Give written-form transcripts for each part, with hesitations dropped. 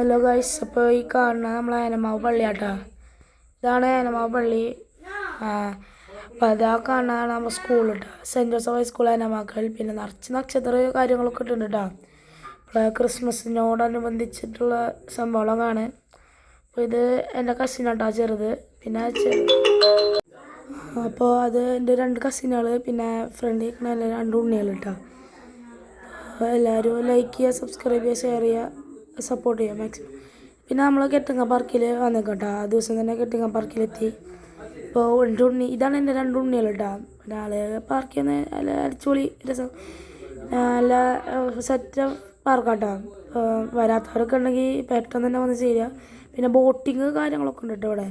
Hello guys, അപ്പോൾ ഈ കാണുന്ന നമ്മളെ ഏനമാവ് പള്ളിയാട്ടാ. ഇതാണ് ഏനമാവ് പള്ളി. അപ്പോൾ അതാ കാണുന്നതാണ് നമ്മുടെ സ്കൂൾ കേട്ടോ, സെൻറ്റ് ജോസഫ് ഹൈസ്കൂൾ ഏനമാക്കൽ. പിന്നെ നിറച്ച് നക്ഷത്ര കാര്യങ്ങളൊക്കെ ഇട്ടുണ്ട് കേട്ടോ. ഇപ്പോൾ ക്രിസ്മസിനോടനുബന്ധിച്ചിട്ടുള്ള സംഭവങ്ങളാണ്. അപ്പോൾ ഇത് എൻ്റെ കസിനാട്ടാ ചെറുത്. പിന്നെ അപ്പോൾ അത് എൻ്റെ 2 കസിനുകൾ, പിന്നെ ഫ്രണ്ട് നിൽക്കുന്ന 2 ഉണ്ണികൾ കേട്ടോ. അപ്പോൾ എല്ലാവരും ലൈക്ക് ചെയ്യുക, സബ്സ്ക്രൈബ് ചെയ്യുക, ഷെയർ ചെയ്യുക, സപ്പോർട്ട് ചെയ്യാം മാക്സിമം. പിന്നെ നമ്മൾ കെട്ടിങ്ങ പാർക്കിൽ വന്നേക്കോട്ടെ. ആ ദിവസം തന്നെ കെട്ടിങ്ങ പാർക്കിലെത്തി. ഇപ്പോൾ ഇതാണ് എൻ്റെ 2 ഉണ്ണികൾ കേട്ടോ. ഒരാൾ പാർക്കിൽ നിന്ന് നല്ല അടിച്ചുപൊളി രസം, നല്ല സെറ്റ് പാർക്കാട്ടോ. വരാത്തവരൊക്കെ ഉണ്ടെങ്കിൽ പെട്ടെന്ന് തന്നെ വന്ന് ചെയ്യുക. പിന്നെ ബോട്ടിങ് കാര്യങ്ങളൊക്കെ ഉണ്ട് കേട്ടോ ഇവിടെ.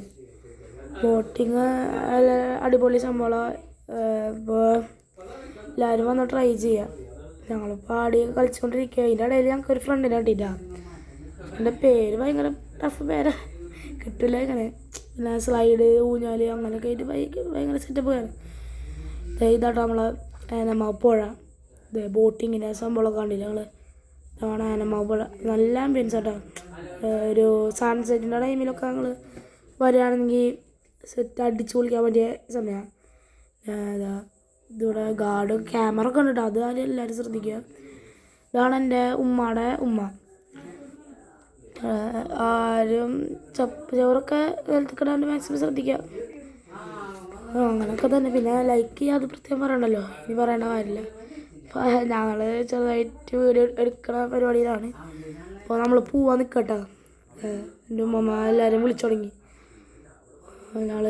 ബോട്ടിങ് അടിപൊളി സംഭവമാണ്. ഇപ്പോൾ എല്ലാവരും വന്ന് ട്രൈ ചെയ്യുക. ഞങ്ങളിപ്പോൾ ആടിയൊക്കെ കളിച്ചുകൊണ്ടിരിക്കുക. അതിൻ്റെ ഇടയിൽ ഞങ്ങൾക്ക് ഒരു ഫ്രണ്ടിനെ കിട്ടിയിട്ടാണ്. എൻ്റെ പേര് ഭയങ്കര ടഫ് പേര്, കിട്ടില്ല ഇങ്ങനെ. പിന്നെ സ്ലൈഡ്, ഊഞ്ഞാൽ അങ്ങനെയൊക്കെ ആയിട്ട് ഭയങ്കര സെറ്റപ്പ് വേണം. ഇതാട്ടോ നമ്മളെ ഏനമാവ് പുഴ. ബോട്ടിങ്ങിൻ്റെ സംഭവമൊക്കെ കണ്ടില്ല ഞങ്ങൾ. ഇതാണ് ഏനമാവ് പുഴ. നല്ല ആംബിയൻസ് ആട്ടോ. ഒരു സൺസെറ്റിൻ്റെ ടൈമിലൊക്കെ ഞങ്ങൾ വരികയാണെങ്കിൽ സെറ്റ് അടിച്ച് പൊളിക്കാൻ പറ്റിയ സമയമാണ്. ഇതിവിടെ ഗാർഡ് ക്യാമറ ഒക്കെ ഉണ്ട് കേട്ടോ. അത് ആരും എല്ലാവരും ശ്രദ്ധിക്കുക. ഇതാണ് എൻ്റെ ഉമ്മയുടെ ഉമ്മ. ആരും ചോറൊക്കെ വെളുത്തിക്കിടാണ്ട് മാക്സിമം ശ്രദ്ധിക്കുക. അങ്ങനെയൊക്കെ തന്നെ. പിന്നെ ലൈക്ക് ചെയ്യുക, അത് പ്രത്യേകം പറയണ്ടല്ലോ, ഇനി പറയേണ്ട കാര്യമില്ല. അപ്പോൾ ഞങ്ങൾ ചെറുതായിട്ട് വീഡിയോ എടുക്കുന്ന പരിപാടിയിലാണ്. അപ്പോൾ നമ്മൾ പോവാൻ നിൽക്കട്ടോ. എൻ്റെ ഉമ്മ എല്ലാവരും വിളിച്ചു തുടങ്ങി. ഞങ്ങൾ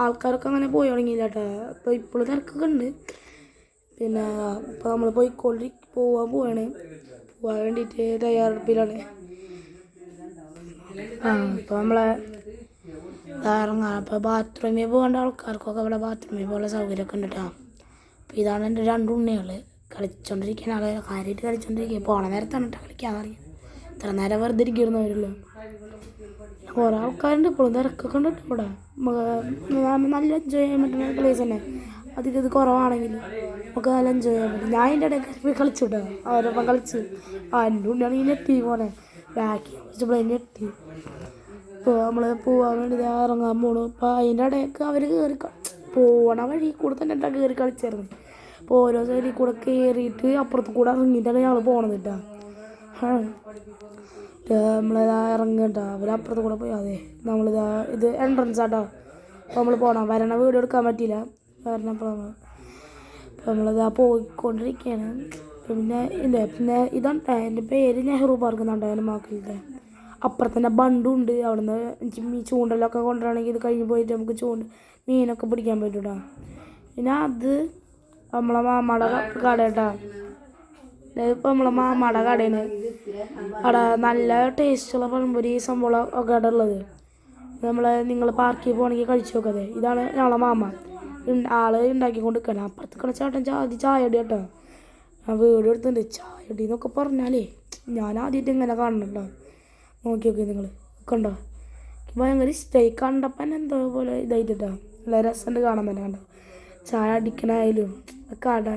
ആൾക്കാരൊക്കെ അങ്ങനെ പോയി തുടങ്ങിയില്ല കേട്ടോ. അപ്പോൾ ഇപ്പോഴും തിരക്കൊക്കെ ഉണ്ട്. പിന്നെ ഇപ്പോൾ നമ്മൾ പോവാൻ വേണ്ടിയിട്ട് തയ്യാറെടുപ്പിലാണ്. ഇപ്പോൾ നമ്മളെ ഇറങ്ങാം. അപ്പോൾ ബാത്റൂമിൽ പോകേണ്ട ആൾക്കാർക്കൊക്കെ ഇവിടെ ബാത്റൂമിൽ പോകാനുള്ള സൗകര്യമൊക്കെ ഉണ്ട് കേട്ടോ. അപ്പോൾ ഇതാണ് എൻ്റെ 2 ഉണ്ണികൾ. കളിച്ചുകൊണ്ടിരിക്കുന്ന ആൾ കാര്യമായിട്ട് കളിച്ചുകൊണ്ടിരിക്കുക. പോണ നേരത്താണ് കേട്ടോ കളിക്കാന്ന് അറിയാം. ഇത്ര നേരം വെറുതെ ഇരിക്കുന്നവരുള്ളൂ. കുറേ ആൾക്കാരുണ്ട്, ഇപ്പോഴും തിരക്കൊക്കെ ഉണ്ട് ഇവിടെ. നല്ല എൻജോയ് ചെയ്യാൻ പറ്റുന്ന പ്ലേസ് തന്നെ. അധികം ഇത് കുറവാണെങ്കിൽ നമുക്ക് നല്ല എൻജോയ് ചെയ്യാൻ പറ്റും. ഞാൻ അതിൻ്റെ ഇടയ്ക്ക് പോയി കളിച്ചു കേട്ടോ. അവരൊപ്പം കളിച്ച് എൻ്റെ ഉണ്ണിയാണ് ഈ ഞെട്ടി പോലെ ബാക്കി കുറച്ച് ഞെട്ടി. ഇപ്പോൾ നമ്മൾ പോകാൻ വേണ്ടി ഇറങ്ങാൻ പോണു. അപ്പോൾ അതിൻ്റെ ഇടയ്ക്ക് അവർ കയറി പോണ വഴി കൂടെ തന്നെ കയറി കളിച്ചായിരുന്നു. അപ്പോൾ ഓരോ സൈഡിൽ കൂടെ കയറിയിട്ട് അപ്പുറത്ത് കൂടെ ഇറങ്ങിയിട്ടാണ് ഞങ്ങൾ പോകണത് കേട്ടോ. നമ്മളിതാ ഇറങ്ങട്ടോ. അവരപ്പുറത്ത് കൂടെ പോയി. അതെ നമ്മളിതാ ഇത് എൻട്രൻസ് ആട്ടോ. അപ്പോൾ നമ്മൾ പോകണം. വരണ വീഡിയോ എടുക്കാൻ പറ്റിയില്ല കാരണം. അപ്പോൾ നമ്മളിതാ പോയിക്കൊണ്ടിരിക്കുകയാണ്. പിന്നെ ഇതാണ് എൻ്റെ പേര് നെഹ്റു പാർക്ക് എന്നാണ് ഏനമാക്കലിൻ്റെ. അപ്പുറത്തന്നെ ബണ്ടുണ്ട്. അവിടെ നിന്ന് എനിക്ക് ചൂണ്ടലൊക്കെ കൊണ്ടുവരാണെങ്കിൽ ഇത് കഴിഞ്ഞ് പോയിട്ട് നമുക്ക് മീനൊക്കെ പിടിക്കാൻ പറ്റും കേട്ടോ. പിന്നെ അത് നമ്മളെ മാമ്മയുടെ കട കേട്ടോ. ഇപ്പോൾ നമ്മളെ മാമ്മയുടെ കടയാണ്. അവിടെ നല്ല ടേസ്റ്റുള്ള പഴംപൊരി സംഭവം ഒക്കെ അവിടെ ഉള്ളത്. നിങ്ങൾ പാർക്കിൽ പോകണമെങ്കിൽ കഴിച്ചു നോക്കാതെ. ഇതാണ് ഞങ്ങളെ മാമ്മ. ആള് ഉണ്ടാക്കിക്കൊണ്ട് നിൽക്കണം. അപ്പുറത്തേക്കുള്ള ചേട്ടൻ ചായടി കേട്ടോ. വീഡിയോ എടുത്തിട്ടുണ്ട്. ചായടി എന്നൊക്കെ പറഞ്ഞാലേ ഞാൻ ആദ്യമായിട്ട് ഇങ്ങനെ കാണണല്ലോ. നോക്കി നിങ്ങൾ കണ്ടോ. ഭയങ്കര ഇഷ്ടമായി. കണ്ടപ്പോൾ തന്നെ എന്തോ പോലെ ഇതായിട്ടോ. നല്ല രസമുണ്ട് കാണാൻ തന്നെ. കണ്ടോ ചായ അടിക്കണായാലും കട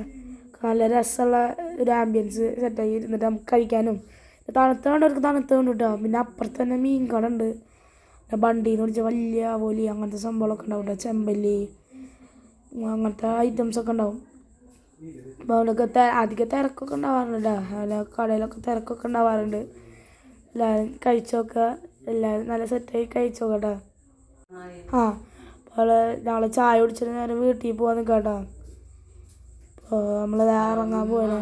നല്ല രസമുള്ള ഒരു ആംബിയൻസ് സെറ്റായി ഇരുന്നിട്ട് നമുക്ക് കഴിക്കാനും. തണുത്ത വേണ്ടവർക്ക് തണുത്ത കൊണ്ട് കേട്ടോ. പിന്നെ അപ്പുറത്ത് തന്നെ മീൻ കട ഉണ്ട്. ബണ്ടിന്ന് പിടിച്ച വലിയ പോലി അങ്ങനത്തെ സംഭവങ്ങളൊക്കെ ഉണ്ടാവും കേട്ടോ. ചെമ്പല്ലി അങ്ങനത്തെ ഐറ്റംസൊക്കെ ഉണ്ടാവും. അപ്പോൾ അവിടെയൊക്കെ അധികം തിരക്കൊക്കെ ഉണ്ടാവാറുണ്ട് കേട്ടോ. അതിലെ കടയിലൊക്കെ തിരക്കൊക്കെ ഉണ്ടാവാറുണ്ട്. എല്ലാവരും കഴിച്ചോക്കുക. എല്ലാവരും നല്ല സെറ്റായി കഴിച്ചോക്കാം കേട്ടോ. അപ്പോൾ നാളെ ചായ കുടിച്ചിട്ട് നേരം വീട്ടിൽ പോകാൻ നിൽക്കാം കേട്ടോ. അപ്പോൾ നമ്മളിത് ഇറങ്ങാൻ പോകണേ.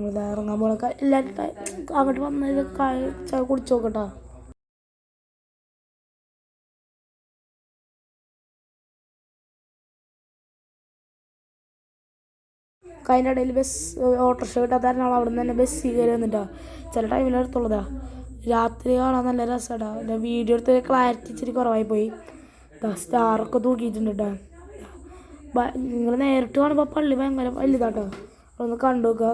എല്ലാവരും അങ്ങോട്ട് വന്നത് ചായ കുടിച്ചു നോക്കട്ടോ. അതിൻ്റെ ഇടയിൽ ഓട്ടോറിക്ഷ കിട്ടാത്ത ഞങ്ങൾ അവിടെ നിന്ന് തന്നെ ബസ്സിൽ കയറി വന്നിട്ടോ. ചില ടൈമിൽ എടുത്തുള്ളതാ. രാത്രി കാണാൻ നല്ല രസമാട്ടോ. എൻ്റെ വീഡിയോ എടുത്ത് ക്ലാരിറ്റി ഇച്ചിരി കുറവായി പോയി. സ്റ്റാറൊക്കെ തൂക്കിയിട്ടുണ്ട് കേട്ടോ. നിങ്ങൾ നേരിട്ട് കാണുമ്പോൾ പള്ളി ഭയങ്കര വലുതാട്ടോ. ഒന്ന് കണ്ടു നോക്കുക.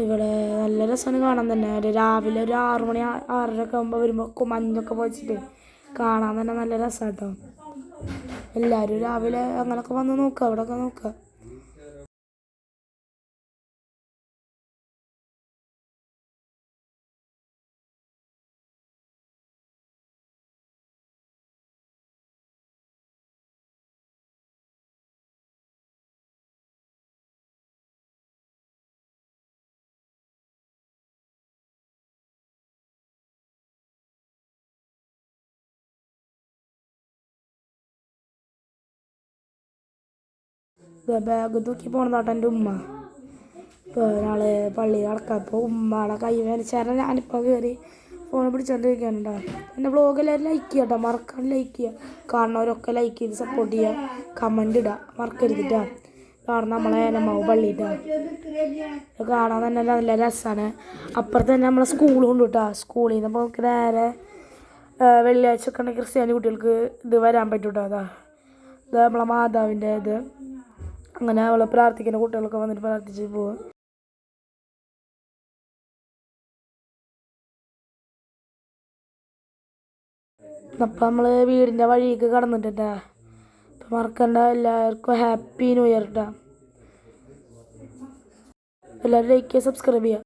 ഇവിടെ നല്ല രസമാണ് കാണാൻ തന്നെ. രാവിലെ ഒരു 6 മണി 6:30 ഒക്കെ ആകുമ്പോൾ വരുമ്പോൾ മഞ്ഞൊക്കെ പോയിച്ചിട്ട് കാണാൻ തന്നെ നല്ല രസമാട്ടോ. എല്ലാവരും രാവിലെ അങ്ങനെയൊക്കെ വന്ന് നോക്കുക. അവിടെയൊക്കെ നോക്കുക. ബാഗ് തൂക്കി പോണതാട്ടോ എൻ്റെ ഉമ്മ. ഇപ്പോൾ നാളെ പള്ളിയിൽ നടക്കാം. അപ്പോൾ ഉമ്മയുടെ കൈ വേനിച്ചാരണം ഞാനിപ്പോൾ കയറി ഫോൺ പിടിച്ചോണ്ടിരിക്കാനുണ്ടോ. എൻ്റെ വ്ളോഗ് എല്ലാവരും ലൈക്ക് ചെയ്യുക കേട്ടോ, മറക്കാണ്ട് ലൈക്ക് ചെയ്യുക. കാണുന്നവരൊക്കെ ലൈക്ക് ചെയ്ത് സപ്പോർട്ട് ചെയ്യുക, കമൻറ്റ് ഇടുക മറക്കരുതിട്ടാ. കാരണം നമ്മളെ ഏനമാവ് പള്ളിയിട്ടാ കാണാൻ തന്നെ നല്ല രസമാണ്. അപ്പുറത്ത് തന്നെ നമ്മളെ സ്കൂളും ഉണ്ട് കേട്ടോ. സ്കൂളിൽ നിന്ന് നമുക്ക് നേരെ വെള്ളിയാഴ്ച ഒക്കെ ഉണ്ടെങ്കിൽ ക്രിസ്ത്യാനി കുട്ടികൾക്ക് ഇത് വരാൻ പറ്റും കേട്ടോ. ഇത് നമ്മളെ മാതാവിൻ്റെ ഇത്. അങ്ങനെ അവളെ പ്രാർത്ഥിക്കുന്ന കുട്ടികളൊക്കെ വന്നിട്ട് പ്രാർത്ഥിച്ച് പോകും. അപ്പം നമ്മൾ വീടിൻ്റെ വഴിക്ക് കടന്നിട്ടാ. അപ്പം മറക്കണ്ട, എല്ലാവർക്കും ഹാപ്പി ന്യൂ ഇയർ കേട്ടോ. എല്ലാവരും ലൈക്ക് ചെയ്യുക, സബ്സ്ക്രൈബ് ചെയ്യുക.